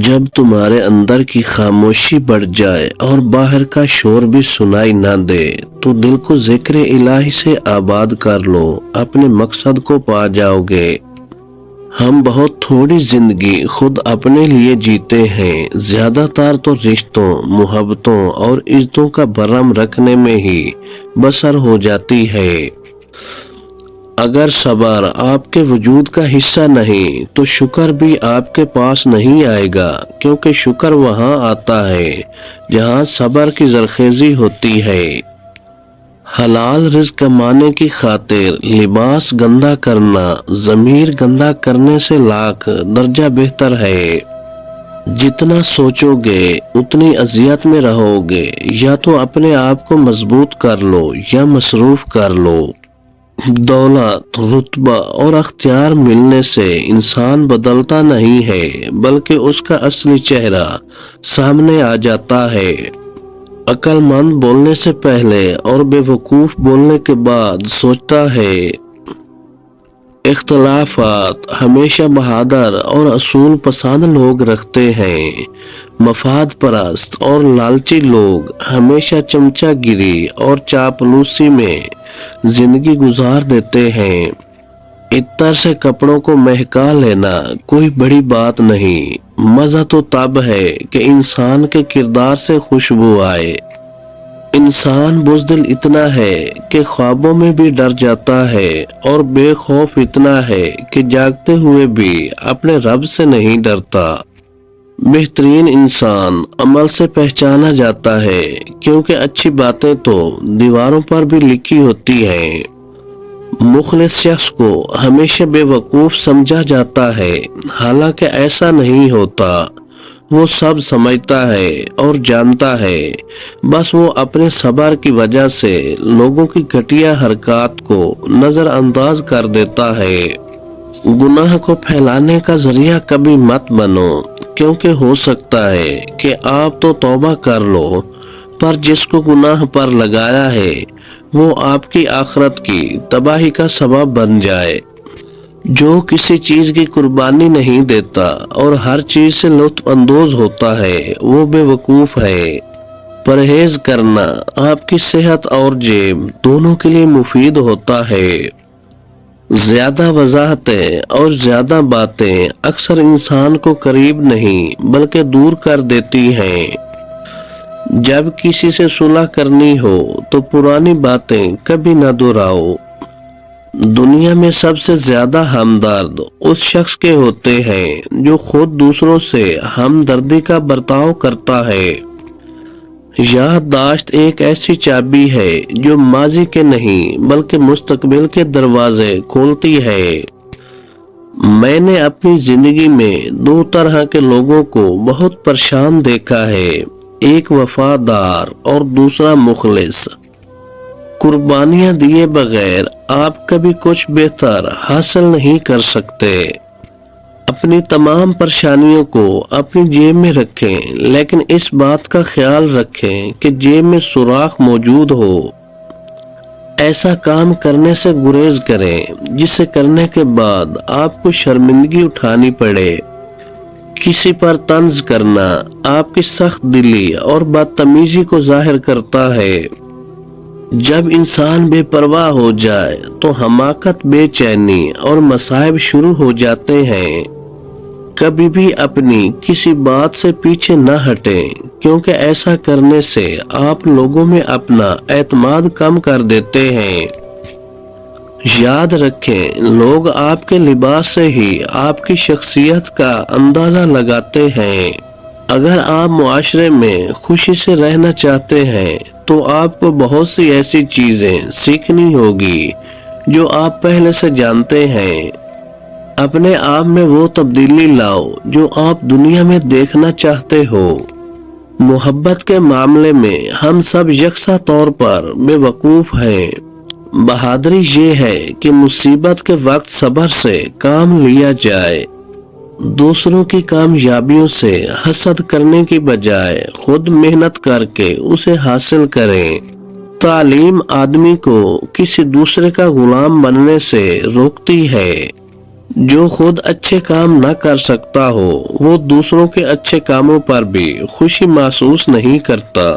جب تمہارے اندر کی خاموشی بڑھ جائے اور باہر کا شور بھی سنائی نہ دے تو دل کو ذکر الہی سے آباد کر لو، اپنے مقصد کو پا جاؤ گے۔ ہم بہت تھوڑی زندگی خود اپنے لیے جیتے ہیں، زیادہ تر تو رشتوں، محبتوں اور عزتوں کا بھرم رکھنے میں ہی بسر ہو جاتی ہے۔ اگر صبر آپ کے وجود کا حصہ نہیں تو شکر بھی آپ کے پاس نہیں آئے گا، کیونکہ شکر وہاں آتا ہے جہاں صبر کی زرخیزی ہوتی ہے۔ حلال رزق کمانے کی خاطر لباس گندا کرنا ضمیر گندا کرنے سے لاکھ درجہ بہتر ہے۔ جتنا سوچو گے اتنی اذیت میں رہو گے، یا تو اپنے آپ کو مضبوط کر لو یا مصروف کر لو۔ دولت، رتبہ اور اختیار ملنے سے انسان بدلتا نہیں ہے، بلکہ اس کا اصلی چہرہ سامنے آ جاتا ہے۔ عقل مند بولنے سے پہلے اور بے وقوف بولنے کے بعد سوچتا ہے۔ اختلافات ہمیشہ بہادر اور اصول پسند لوگ رکھتے ہیں، مفاد پرست اور لالچی لوگ ہمیشہ چمچہ گیری اور چاپلوسی میں زندگی گزار دیتے ہیں۔ عطر سے کپڑوں کو مہکا لینا کوئی بڑی بات نہیں، مزہ تو تب ہے کہ انسان کے کردار سے خوشبو آئے۔ انسان بزدل اتنا ہے کہ خوابوں میں بھی ڈر جاتا ہے، اور بے خوف اتنا ہے کہ جاگتے ہوئے بھی اپنے رب سے نہیں ڈرتا۔ بہترین انسان عمل سے پہچانا جاتا ہے، کیونکہ اچھی باتیں تو دیواروں پر بھی لکھی ہوتی ہیں۔ مخلص شخص کو ہمیشہ بے وقوف سمجھا جاتا ہے، حالانکہ ایسا نہیں ہوتا۔ وہ سب سمجھتا ہے اور جانتا ہے، بس وہ اپنے صبر کی وجہ سے لوگوں کی گھٹیا حرکات کو نظر انداز کر دیتا ہے۔ گناہ کو پھیلانے کا ذریعہ کبھی مت بنو، کیونکہ ہو سکتا ہے کہ آپ تو توبہ کر لو، پر جس کو گناہ پر لگایا ہے وہ آپ کی آخرت کی تباہی کا سبب بن جائے۔ جو کسی چیز کی قربانی نہیں دیتا اور ہر چیز سے لطف اندوز ہوتا ہے وہ بے وقوف ہے۔ پرہیز کرنا آپ کی صحت اور جیب دونوں کے لیے مفید ہوتا ہے۔ زیادہ وضاحتیں اور زیادہ باتیں اکثر انسان کو قریب نہیں بلکہ دور کر دیتی ہیں۔ جب کسی سے صلح کرنی ہو تو پرانی باتیں کبھی نہ دہراؤ۔ دنیا میں سب سے زیادہ ہمدرد اس شخص کے ہوتے ہیں جو خود دوسروں سے ہمدردی کا برتاؤ کرتا ہے۔ یادداشت ایک ایسی چابی ہے جو ماضی کے نہیں بلکہ مستقبل کے دروازے کھولتی ہے۔ میں نے اپنی زندگی میں دو طرح کے لوگوں کو بہت پریشان دیکھا ہے، ایک وفادار اور دوسرا مخلص۔ قربانیاں دیے بغیر آپ کبھی کچھ بہتر حاصل نہیں کر سکتے۔ اپنی تمام پریشانیوں کو اپنی جیب میں رکھیں، لیکن اس بات کا خیال رکھیں کہ جیب میں سوراخ موجود ہو۔ ایسا کام کرنے سے گریز کریں جسے کرنے کے بعد آپ کو شرمندگی اٹھانی پڑے۔ کسی پر طنز کرنا آپ کی سخت دلی اور بدتمیزی کو ظاہر کرتا ہے۔ جب انسان بے پرواہ ہو جائے تو حماقت، بے چینی اور مصائب شروع ہو جاتے ہیں۔ کبھی بھی اپنی کسی بات سے پیچھے نہ ہٹیں، کیونکہ ایسا کرنے سے آپ لوگوں میں اپنا اعتماد کم کر دیتے ہیں۔ یاد رکھیں، لوگ آپ کے لباس سے ہی آپ کی شخصیت کا اندازہ لگاتے ہیں۔ اگر آپ معاشرے میں خوشی سے رہنا چاہتے ہیں تو آپ کو بہت سی ایسی چیزیں سیکھنی ہوگی جو آپ پہلے سے جانتے ہیں۔ اپنے آپ میں وہ تبدیلی لاؤ جو آپ دنیا میں دیکھنا چاہتے ہو۔ محبت کے معاملے میں ہم سب یکساں طور پر بے وقوف ہیں۔ بہادری یہ ہے کہ مصیبت کے وقت صبر سے کام لیا جائے۔ دوسروں کی کامیابیوں سے حسد کرنے کی بجائے خود محنت کر کے اسے حاصل کریں۔ تعلیم آدمی کو کسی دوسرے کا غلام بننے سے روکتی ہے۔ جو خود اچھے کام نہ کر سکتا ہو وہ دوسروں کے اچھے کاموں پر بھی خوشی محسوس نہیں کرتا۔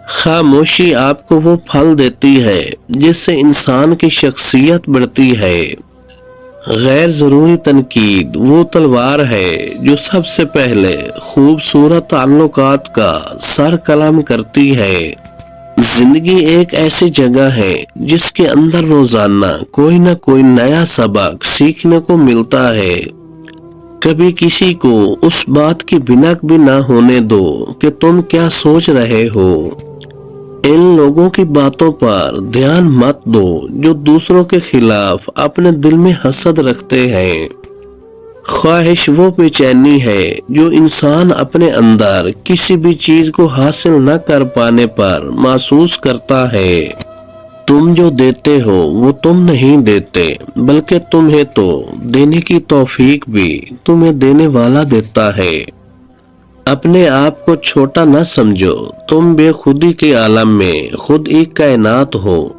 خاموشی آپ کو وہ پھل دیتی ہے جس سے انسان کی شخصیت بڑھتی ہے۔ غیر ضروری تنقید وہ تلوار ہے جو سب سے پہلے خوبصورت تعلقات کا سر قلم کرتی ہے۔ زندگی ایک ایسی جگہ ہے جس کے اندر روزانہ کوئی نہ کوئی نیا سبق سیکھنے کو ملتا ہے۔ کبھی کسی کو اس بات کی بھنک بھی نہ ہونے دو کہ تم کیا سوچ رہے ہو۔ ان لوگوں کی باتوں پر دھیان مت دو جو دوسروں کے خلاف اپنے دل میں حسد رکھتے ہیں۔ خواہش وہ بے چینی ہے جو انسان اپنے اندر کسی بھی چیز کو حاصل نہ کر پانے پر محسوس کرتا ہے۔ تم جو دیتے ہو وہ تم نہیں دیتے بلکہ تمہیں تو دینے کی توفیق بھی تمہیں دینے والا دیتا ہے۔ اپنے آپ کو چھوٹا نہ سمجھو، تم بے خودی کے عالم میں خود ایک کائنات ہو۔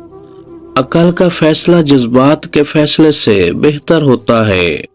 عقل کا فیصلہ جذبات کے فیصلے سے بہتر ہوتا ہے۔